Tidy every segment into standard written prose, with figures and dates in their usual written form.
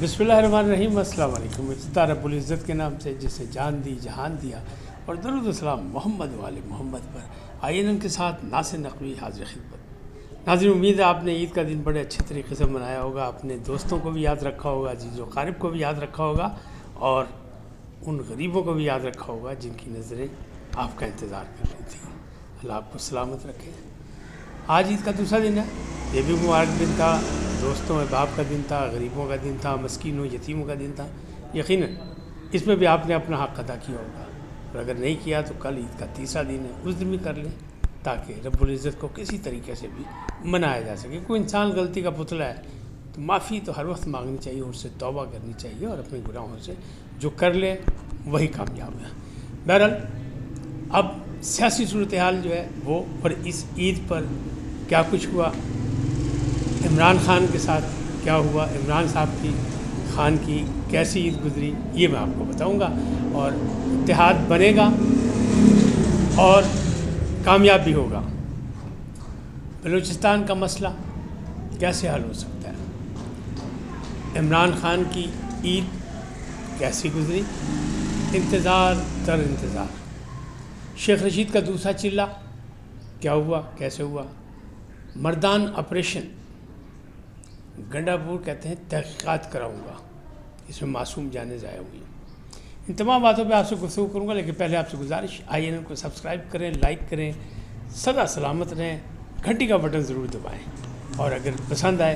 بسم اللہ الرحمن الرحیم۔ السلام علیکم۔ ابتدا رب العزت کے نام سے جسے جان دی جہان دیا، اور درود و سلام محمد والے محمد پر۔ آئیے ان کے ساتھ ناصر نقوی حاضر خدمت۔ ناظرین، امید ہے آپ نے عید کا دن بڑے اچھے طریقے سے منایا ہوگا، اپنے دوستوں کو بھی یاد رکھا ہوگا، عزیز و اقارب کو بھی یاد رکھا ہوگا، اور ان غریبوں کو بھی یاد رکھا ہوگا جن کی نظریں آپ کا انتظار کر رہی تھیں۔ اللہ آپ کو سلامت رکھے۔ آج عید کا دوسرا دن ہے، یہ بھی مبارک دن تھا، دوستوں احباب کا دن تھا، غریبوں کا دن تھا، مسکینوں یتیموں کا دن تھا۔ یقیناً اس میں بھی آپ نے اپنا حق ادا کیا ہوگا، اور اگر نہیں کیا تو کل عید کا تیسرا دن ہے، اس دن بھی کر لیں تاکہ رب العزت کو کسی طریقے سے بھی منایا جا سکے۔ کوئی انسان غلطی کا پتلا ہے تو معافی تو ہر وقت مانگنی چاہیے، اور اس سے توبہ کرنی چاہیے، اور اپنے گناہوں سے جو کر لے وہی کامیاب ہے۔ بہرحال اب سیاسی صورتحال جو ہے وہ، اور اس عید پر کیا کچھ ہوا، عمران خان کے ساتھ کیا ہوا، عمران صاحب خان کی کیسی عید گزری، یہ میں آپ کو بتاؤں گا، اور اتحاد بنے گا اور کامیاب بھی ہوگا۔ بلوچستان کا مسئلہ کیسے حل ہو سکتا ہے، عمران خان کی عید کیسی گزری، انتظار در انتظار۔ شیخ رشید کا دوسرا چلہ کیا ہوا، کیسے ہوا۔ مردان آپریشن، گنڈا پور کہتے ہیں تحقیقات کراؤں گا، اس میں معصوم جانیں ضائع ہوئی۔ ان تمام باتوں پہ آپ سے گفتگو کروں گا، لیکن پہلے آپ سے گزارش، آئی این کو سبسکرائب کریں، لائک کریں، سدا سلامت رہیں، گھنٹی کا بٹن ضرور دبائیں، اور اگر پسند آئے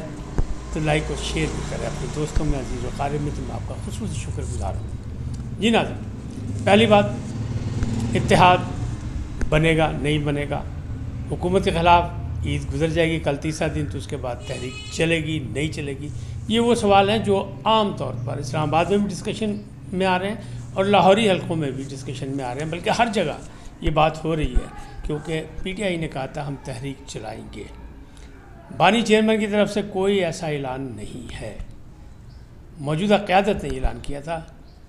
تو لائک اور شیئر بھی کریں اپنے دوستوں میں، عزیز و اقارب میں، تو میں آپ کا خصوصی شکر گزار ہوں۔ جی ناظرین، پہلی بات، اتحاد بنے گا نہیں بنے گا، حکومت کے خلاف عید گزر جائے گی، کل تیسرا دن، تو اس کے بعد تحریک چلے گی نہیں چلے گی، یہ وہ سوال ہیں جو عام طور پر اسلام آباد میں بھی ڈسکشن میں آ رہے ہیں، اور لاہوری حلقوں میں بھی ڈسکشن میں آ رہے ہیں، بلکہ ہر جگہ یہ بات ہو رہی ہے، کیونکہ پی ٹی آئی نے کہا تھا ہم تحریک چلائیں گے۔ بانی چیئرمین کی طرف سے کوئی ایسا اعلان نہیں ہے، موجودہ قیادت نے اعلان کیا تھا،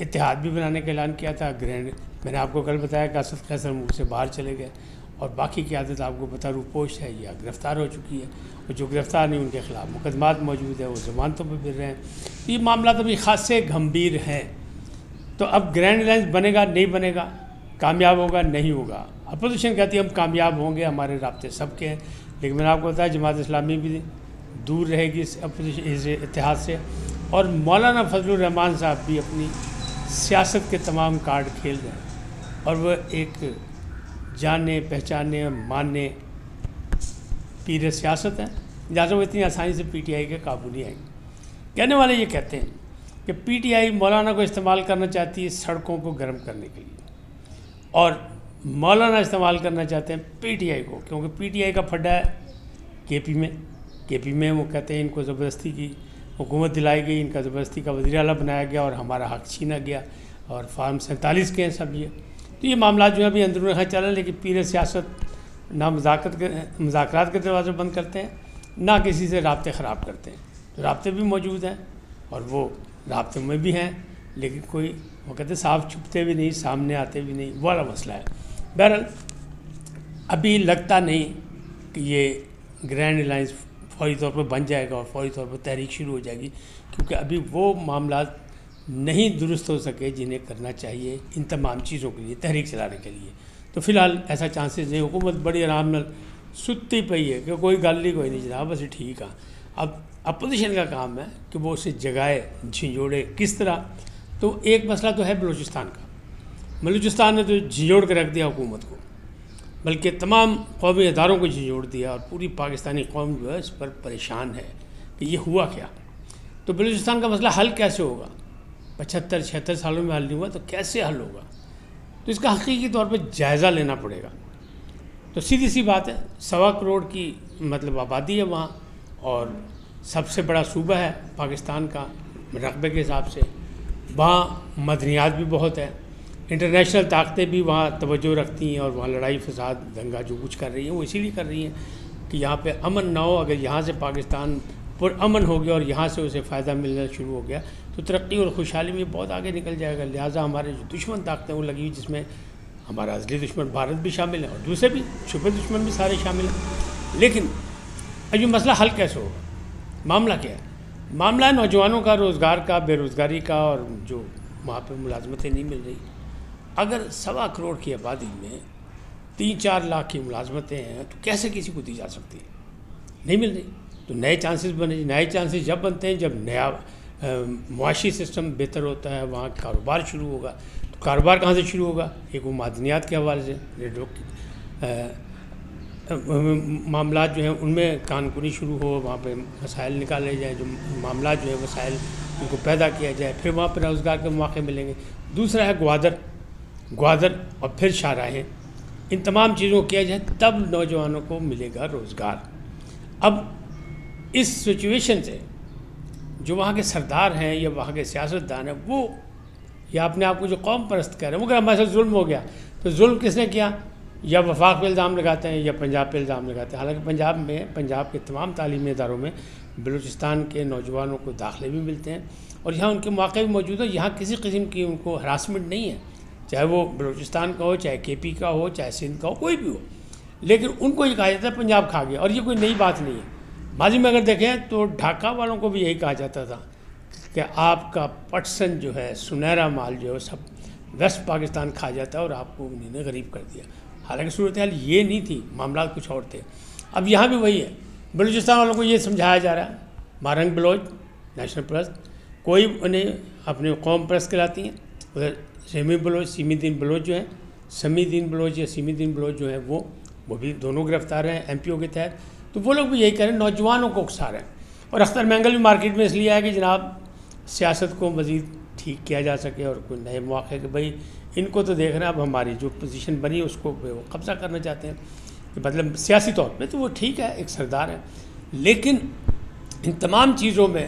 اتحاد بھی بنانے کا اعلان کیا تھا۔ گرینڈ میں نے آپ کو کل بتایا کہ اسد قیصر ملک سے باہر چلے گئے، اور باقی قیادت آپ کو پتہ روپوش ہے یا گرفتار ہو چکی ہے، اور جو گرفتار نہیں ان کے خلاف مقدمات موجود ہیں، وہ ضمانتوں پہ پھر رہے ہیں۔ یہ معاملات ابھی خاصے گھمبیر ہیں، تو اب گرینڈ الائنس بنے گا نہیں بنے گا، کامیاب ہوگا نہیں ہوگا۔ اپوزیشن کہتی ہے ہم کامیاب ہوں گے، ہمارے رابطے سب کے ہیں، لیکن میں نے آپ کو بتایا جماعت اسلامی بھی دور رہے گی اس اتحاد سے، اور مولانا فضل الرحمان صاحب بھی اپنی سیاست کے تمام کارڈ کھیل رہے ہیں، اور وہ ایک جانے پہچانے ماننے پیر سیاست ہیں، لہٰذا وہ اتنی آسانی سے پی ٹی آئی کے قابو نہیں آئیں گے۔ کہنے والے یہ کہتے ہیں کہ پی ٹی آئی مولانا کو استعمال کرنا چاہتی ہے سڑکوں کو گرم کرنے کے لیے، اور مولانا استعمال کرنا چاہتے ہیں پی ٹی آئی کو، کیونکہ پی ٹی آئی کا پھڈا ہے کے پی میں وہ کہتے ہیں ان کو زبردستی کی حکومت دلائی گئی، ان کا زبردستی کا وزیر اعلیٰ بنایا گیا، اور ہمارا حق چھینا گیا، اور فارم 47 کے ہیں سب یہ۔ تو یہ معاملات جو ہیں ابھی اندرون خیر چل رہے ہیں، لیکن پیر سیاست نہ مذاکرات کے دروازے بند کرتے ہیں، نہ کسی سے رابطے خراب کرتے ہیں۔ تو رابطے بھی موجود ہیں، اور وہ رابطے میں بھی ہیں، لیکن کوئی وہ کہتے ہیں صاف چھپتے بھی نہیں، سامنے آتے بھی نہیں، وہ والا مسئلہ ہے۔ بہرحال ابھی لگتا نہیں کہ یہ گرینڈ الائنس فوری طور پر بن جائے گا اور فوری طور پر تحریک شروع ہو جائے گی، کیونکہ ابھی وہ معاملات نہیں درست ہو سکے جنہیں کرنا چاہیے ان تمام چیزوں کے لیے، تحریک چلانے کے لیے۔ تو فی الحال ایسا چانسز نہیں، حکومت بڑی آرام نال ستی پئی ہے کہ کوئی گل نہیں، کوئی نہیں جناب، بس ٹھیک ہے۔ اب اپوزیشن کا کام ہے کہ وہ اسے جگائے، جھنجھوڑے، کس طرح۔ تو ایک مسئلہ تو ہے بلوچستان کا، بلوچستان نے تو جھنجھوڑ کے رکھ دیا حکومت کو، بلکہ تمام قومی اداروں کو جھنجھوڑ دیا، اور پوری پاکستانی قوم جو ہے اس پر پریشان ہے کہ یہ ہوا کیا۔ تو بلوچستان کا مسئلہ حل کیسے ہوگا، 75-76 سالوں میں حل نہیں ہوا تو کیسے حل ہوگا، تو اس کا حقیقی طور پہ جائزہ لینا پڑے گا۔ تو سیدھی سی بات ہے، 1.25 کروڑ کی مطلب آبادی ہے وہاں، اور سب سے بڑا صوبہ ہے پاکستان کا رقبے کے حساب سے، وہاں مدنیات بھی بہت ہے، انٹرنیشنل طاقتیں بھی وہاں توجہ رکھتی ہیں، اور وہاں لڑائی فساد دنگا جو کچھ کر رہی ہیں وہ اسی لیے کر رہی ہیں کہ یہاں پہ امن نہ ہو۔ اگر یہاں سے پاکستان پر امن ہو گیا اور یہاں سے اسے فائدہ ملنا شروع ہو گیا تو ترقی اور خوشحالی میں بہت آگے نکل جائے گا۔ لہٰذا ہمارے جو دشمن طاقتیں وہ لگی ہوئی، جس میں ہمارا اصلی دشمن بھارت بھی شامل ہے، اور دوسرے بھی چھپے دشمن بھی سارے شامل ہیں۔ لیکن اب یہ مسئلہ حل کیسے ہوگا، معاملہ کیا ہے؟ معاملہ ہے نوجوانوں کا، روزگار کا، بے روزگاری کا، اور جو وہاں پہ ملازمتیں نہیں مل رہی. اگر 1.25 کروڑ کی آبادی میں 3-4 لاکھ کی ملازمتیں ہیں تو کیسے کسی کو دی جا سکتی ہے؟ نہیں مل رہی. تو نئے چانسز بنے. نئے چانسز جب بنتے ہیں جب نیا معاشی سسٹم بہتر ہوتا ہے، وہاں کاروبار شروع ہوگا. تو کاروبار کہاں سے شروع ہوگا؟ ایک وہ معدنیات کے حوالے سے معاملات جو ہیں ان میں کان کنی شروع ہو، وہاں پہ مسائل نکالے جائیں، جو معاملات جو ہیں وسائل ان کو پیدا کیا جائے، پھر وہاں پہ روزگار کے مواقع ملیں گے. دوسرا ہے گوادر اور پھر شاہراہیں. ان تمام چیزوں کو کیا جائے تب نوجوانوں کو ملے گا روزگار. اب اس سچویشن سے جو وہاں کے سردار ہیں یا وہاں کے سیاستدان ہیں، وہ یا اپنے آپ کو جو قوم پرست کہہ رہے ہیں، وہ کہ ہمارے ساتھ ظلم ہو گیا. تو ظلم کس نے کیا؟ یا وفاق پہ الزام لگاتے ہیں یا پنجاب پہ الزام لگاتے ہیں. حالانکہ پنجاب کے تمام تعلیمی اداروں میں بلوچستان کے نوجوانوں کو داخلے بھی ملتے ہیں اور یہاں ان کے مواقع بھی موجود ہیں. یہاں کسی قسم کی ان کو ہراسمنٹ نہیں ہے، چاہے وہ بلوچستان کا ہو، چاہے کے پی کا ہو، چاہے سندھ کا ہو، کوئی بھی ہو. لیکن ان کو یہ کہا جاتا ہے پنجاب کھا گیا، اور یہ کوئی نئی بات نہیں ہے. ماضی میں اگر دیکھیں تو ڈھاکہ والوں کو بھی یہی کہا جاتا تھا کہ آپ کا پٹسن جو ہے، سنہرا مال جو ہے، سب ویسٹ پاکستان کھا جاتا ہے اور آپ کو انہوں نے غریب کر دیا. حالانکہ صورتحال یہ نہیں تھی، معاملات کچھ اور تھے. اب یہاں بھی وہی ہے. بلوچستان والوں کو یہ سمجھایا جا رہا ہے، مارنگ بلوچ نیشنل پرست، کوئی انہیں اپنی قوم پرست کہلاتی ہیں. ادھر سیمی دین بلوچ جو ہیں، سمی دین بلوچ یا سیمی دین بلوچ جو ہیں وہ بھی دونوں گرفتار ہیں ایم پی او کے تحت. تو وہ لوگ بھی یہی کہہ رہے ہیں، نوجوانوں کو اکسا رہے ہیں. اور اختر مینگل بھی مارکیٹ میں اس لیے آیا کہ جناب سیاست کو مزید ٹھیک کیا جا سکے اور کوئی نئے مواقع کہ بھائی ان کو تو دیکھ رہے ہیں اب ہماری جو پوزیشن بنی اس کو وہ قبضہ کرنا چاہتے ہیں، کہ مطلب سیاسی طور پہ تو وہ ٹھیک ہے، ایک سردار ہے. لیکن ان تمام چیزوں میں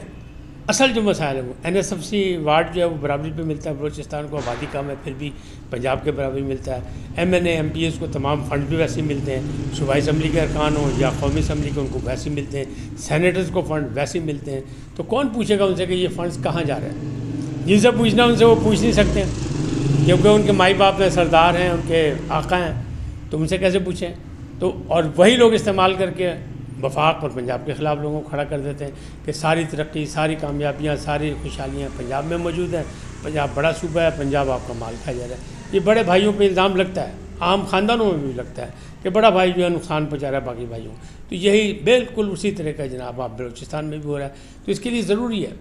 اصل جو مسائل ہے وہ N S F C ward جو ہے وہ برابری پہ ملتا ہے بلوچستان کو، آبادی کم ہے پھر بھی پنجاب کے برابری ملتا ہے. M N A M P S کو تمام فنڈ بھی ویسے ہی ملتے ہیں، صوبائی اسمبلی کے ارکان ہوں یا قومی اسمبلی کے ان کو ویسے ہی ملتے ہیں، سینیٹرز کو فنڈ ویسے ہی ملتے ہیں. تو کون پوچھے گا ان سے کہ یہ فنڈز کہاں جا رہے ہیں؟ جن سے پوچھنا ان سے وہ پوچھ نہیں سکتے ہیں کیونکہ ان کے مائی باپ ہیں، سردار ہیں، ان کے آقا ہیں. تو ان سے کیسے پوچھیں؟ تو اور وہی لوگ استعمال کر کے وفاق اور پنجاب کے خلاف لوگوں کو کھڑا کر دیتے ہیں کہ ساری ترقی، ساری کامیابیاں، ساری خوشحالیاں پنجاب میں موجود ہیں، پنجاب بڑا صوبہ ہے، پنجاب آپ کا مال کھایا جا رہا ہے. یہ بڑے بھائیوں پہ الزام لگتا ہے، عام خاندانوں میں بھی لگتا ہے کہ بڑا بھائی جو ہے نقصان پہنچا رہا ہے باقی بھائیوں. تو یہی بالکل اسی طرح کا جناب آپ بلوچستان میں بھی ہو رہا ہے. تو اس کے لیے ضروری ہے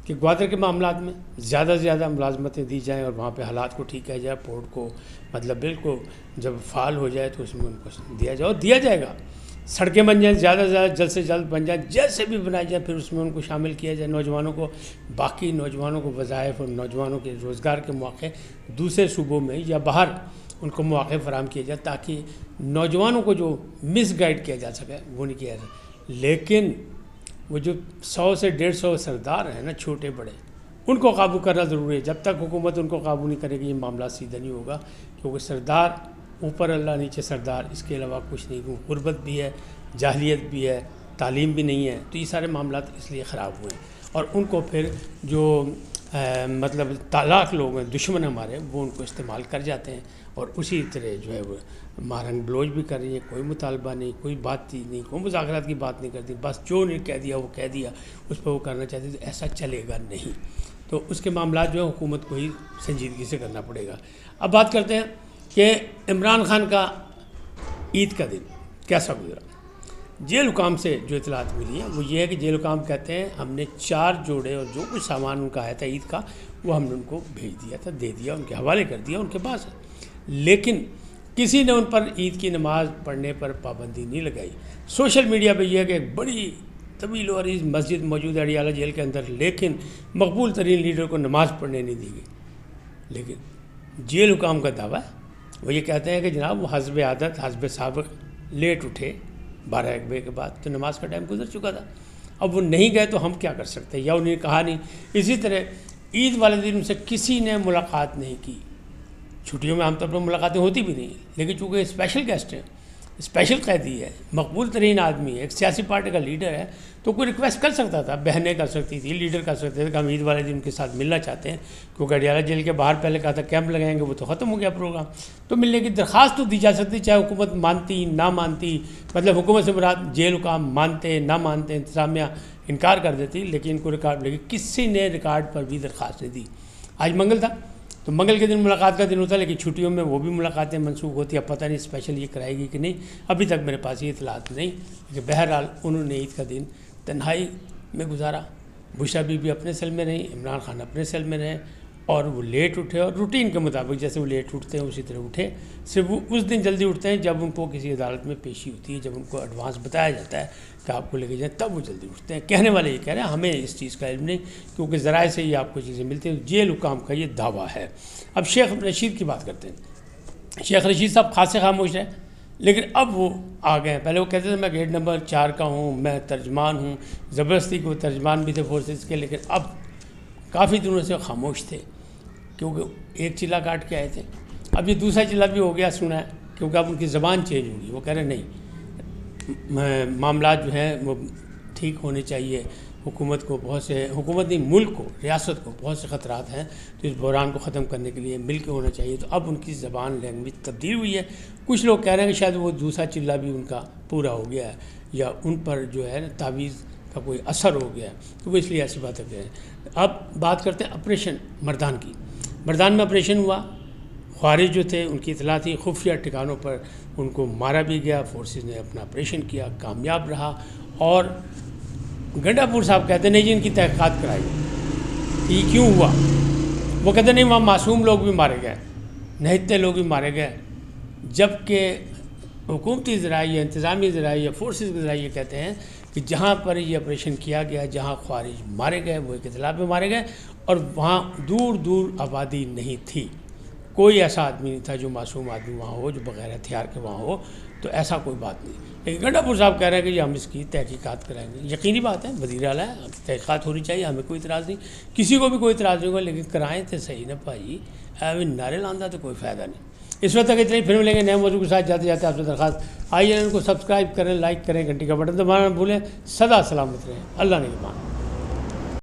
کہ گوادر کے معاملات میں زیادہ سے زیادہ ملازمتیں دی جائیں اور وہاں پہ حالات کو ٹھیک کیا جائے. پورٹ کو مطلب بالکل جب فعال ہو جائے تو اس میں ان کو دیا جائے، اور دیا جائے گا. سڑکیں بن جائیں، زیادہ سے زیادہ جلد سے جلد بن جائیں، جیسے بھی بنائی جائیں، پھر اس میں ان کو شامل کیا جائے. نوجوانوں کو، باقی نوجوانوں کو وظائف اور نوجوانوں کے روزگار کے مواقع دوسرے صوبوں میں یا باہر ان کو مواقع فراہم کیے جائے تاکہ نوجوانوں کو جو مس گائیڈ کیا جا سکے وہ نہیں کیا جائے. لیکن وہ جو 100 سے 150 سردار ہیں نا، چھوٹے بڑے، ان کو قابو کرنا ضروری ہے. جب تک حکومت ان کو قابو نہیں کرے گی یہ معاملہ سیدھا نہیں ہوگا. کیونکہ سردار اوپر اللہ، نیچے سردار، اس کے علاوہ کچھ نہیں. غربت بھی ہے، جاہلیت بھی ہے، تعلیم بھی نہیں ہے. تو یہ سارے معاملات اس لیے خراب ہوئے ہیں اور ان کو پھر جو مطلب طالاق لوگ ہیں، دشمن ہمارے، وہ ان کو استعمال کر جاتے ہیں اور اسی طرح جو ہے وہ مارنگ بلوچ بھی کر رہی ہیں. کوئی مطالبہ نہیں، کوئی بات نہیں، کوئی مذاکرات کی بات نہیں کرتی، بس جو انہیں کہہ دیا وہ کہہ دیا، اس پہ وہ کرنا چاہتے. تو ایسا چلے گا نہیں. تو اس کے معاملات جو ہے حکومت کو ہی سنجیدگی سے کرنا پڑے گا. اب بات کرتے ہیں کہ عمران خان کا عید کا دن کیسا گزرا. جیل حکام سے جو اطلاعات ملی ہیں وہ یہ ہے کہ جیل حکام کہتے ہیں ہم نے 4 جوڑے اور جو کچھ سامان ان کا آیا تھا عید کا وہ ہم نے ان کو بھیج دیا تھا، دے دیا، ان کے حوالے کر دیا، ان کے پاس ہے. لیکن کسی نے ان پر عید کی نماز پڑھنے پر پابندی نہیں لگائی. سوشل میڈیا پہ یہ ہے کہ ایک بڑی طویل و عریض مسجد موجود ہے اڈیالہ جیل کے اندر، لیکن مقبول ترین لیڈر کو نماز پڑھنے نہیں دی گئی. لیکن جیل حکام کا دعویٰ ہے، وہ یہ کہتے ہیں کہ جناب وہ حسب عادت، حسب سابق لیٹ اٹھے 12-1 بجے کے بعد، تو نماز کا ٹائم گزر چکا تھا. اب وہ نہیں گئے تو ہم کیا کر سکتے ہیں، یا انہیں کہا نہیں. اسی طرح عید والے دن ان سے کسی نے ملاقات نہیں کی. چھٹیوں میں عام طور پر ملاقاتیں ہوتی بھی نہیں، لیکن چونکہ اسپیشل گیسٹ ہیں، اسپیشل قیدی ہے، مقبول ترین آدمی ہے، ایک سیاسی پارٹی کا لیڈر ہے، تو کوئی ریکویسٹ کر سکتا تھا، بہنیں کر سکتی تھی، لیڈر کر سکتے تھے کہ ہم عید والے دن ان کے ساتھ ملنا چاہتے ہیں. کیونکہ اڈیالہ جیل کے باہر پہلے کہا تھا کیمپ لگائیں گے، وہ تو ختم ہو گیا پروگرام. تو ملنے کی درخواست تو دی جا سکتی، چاہے حکومت مانتی نہ مانتی. مطلب حکومت سے مراد جیل حکام مانتے نہ مانتے، انتظامیہ انکار کر دیتی، لیکن ان کو ریکارڈ لے کے کسی نے ریکارڈ پر بھی درخواست نہیں دی۔ آج منگل تھا تو منگل کے دن ملاقات کا دن ہوتا ہے، لیکن چھٹیوں میں وہ بھی ملاقاتیں منسوخ ہوتی ہیں۔ اب پتہ نہیں اسپیشل یہ کرائے گی کہ نہیں، ابھی تک میرے پاس یہ اطلاعات نہیں، لیکن بہرحال انہوں نے عید کا دن تنہائی میں گزارا۔ بشریٰ بی بی اپنے سیل میں رہیں، عمران خان اپنے سیل میں رہے، اور وہ لیٹ اٹھے، اور روٹین کے مطابق جیسے وہ لیٹ اٹھتے ہیں اسی طرح اٹھے، صرف وہ اس دن جلدی اٹھتے ہیں جب ان کو کسی عدالت میں پیشی ہوتی ہے، جب ان کو ایڈوانس بتایا جاتا ہے کہ آپ کو لے کے جائیں، تب وہ جلدی اٹھتے ہیں۔ کہنے والے یہ کہہ رہے ہیں، ہمیں اس چیز کا علم نہیں، کیونکہ ذرائع سے ہی آپ کو چیزیں ملتی ہیں، جیل حکام کا یہ دعویٰ ہے۔ اب شیخ رشید کی بات کرتے ہیں۔ شیخ رشید صاحب خاصے خاموش رہے، لیکن اب وہ آ گئے ہیں۔ پہلے وہ کہتے تھے میں گیٹ نمبر 4 کا ہوں، میں ترجمان ہوں، زبردستی کے وہ ترجمان بھی تھے فورسز کے، لیکن اب کافی دنوں سے خاموش تھے کیونکہ ایک چلہ کاٹ کے آئے تھے۔ اب یہ دوسرا چلہ بھی ہو گیا سنا ہے، کیونکہ اب ان کی زبان چینج ہوگی۔ وہ کہہ رہے نہیں، معاملات جو ہیں وہ ٹھیک ہونے چاہیے، حکومت کو بہت سے، حکومت نہیں ملک کو، ریاست کو بہت سے خطرات ہیں، تو اس بحران کو ختم کرنے کے لیے مل کے ہونا چاہیے۔ تو اب ان کی زبان لینگویج تبدیل ہوئی ہے۔ کچھ لوگ کہہ رہے ہیں کہ شاید وہ دوسرا چلہ بھی ان کا پورا ہو گیا ہے، یا ان پر جو ہے تعویذ کا کوئی اثر ہو گیا ہے، تو وہ اس لیے ایسی باتیں کہہ رہے ہیں۔ اب بات کرتے ہیں آپریشن مردان کی۔ مردان میں آپریشن ہوا، خوارج جو تھے ان کی اطلاع تھی، خفیہ ٹھکانوں پر ان کو مارا بھی گیا، فورسز نے اپنا آپریشن کیا، کامیاب رہا۔ اور گنڈا پور صاحب کہتے ہیں نہیں جی ان کی تحقیقات کرائی، یہ کیوں ہوا؟ وہ کہتے ہیں نہیں وہاں معصوم لوگ بھی مارے گئے، نہتے لوگ بھی مارے گئے، جبکہ حکومتی ذرائع یا انتظامی ذرائع یا فورسز کے ذرائع یہ کہتے ہیں کہ جہاں پر یہ آپریشن کیا گیا، جہاں خوارج مارے گئے وہ ایک اطلاع پہ مارے گئے، اور وہاں دور دور آبادی نہیں تھی، کوئی ایسا آدمی نہیں تھا جو معصوم آدمی وہاں ہو، جو بغیر ہتھیار کے وہاں ہو، تو ایسا کوئی بات نہیں۔ لیکن گنڈا پور صاحب کہہ رہے ہیں کہ جی ہم اس کی تحقیقات کرائیں گے۔ یقینی بات ہے، وزیر اعلیٰ ہے، تحقیقات ہونی چاہیے، ہمیں کوئی اعتراض نہیں، کسی کو بھی کوئی اعتراض نہیں ہوگا، لیکن کرائیں تو صحیح نا بھائی، نعرے لاندہ تو کوئی فائدہ نہیں۔ اس وقت تک اتنا ہی، پھر ملیں گے نئے موضوع کے ساتھ۔ جاتے جاتے آپ سے درخواست، آئیے ان کو سبسکرائب کریں، لائک کریں، گھنٹی کا بٹن دبانا نہ بھولیں، سدا سلامت رہیں، اللہ نگہبان۔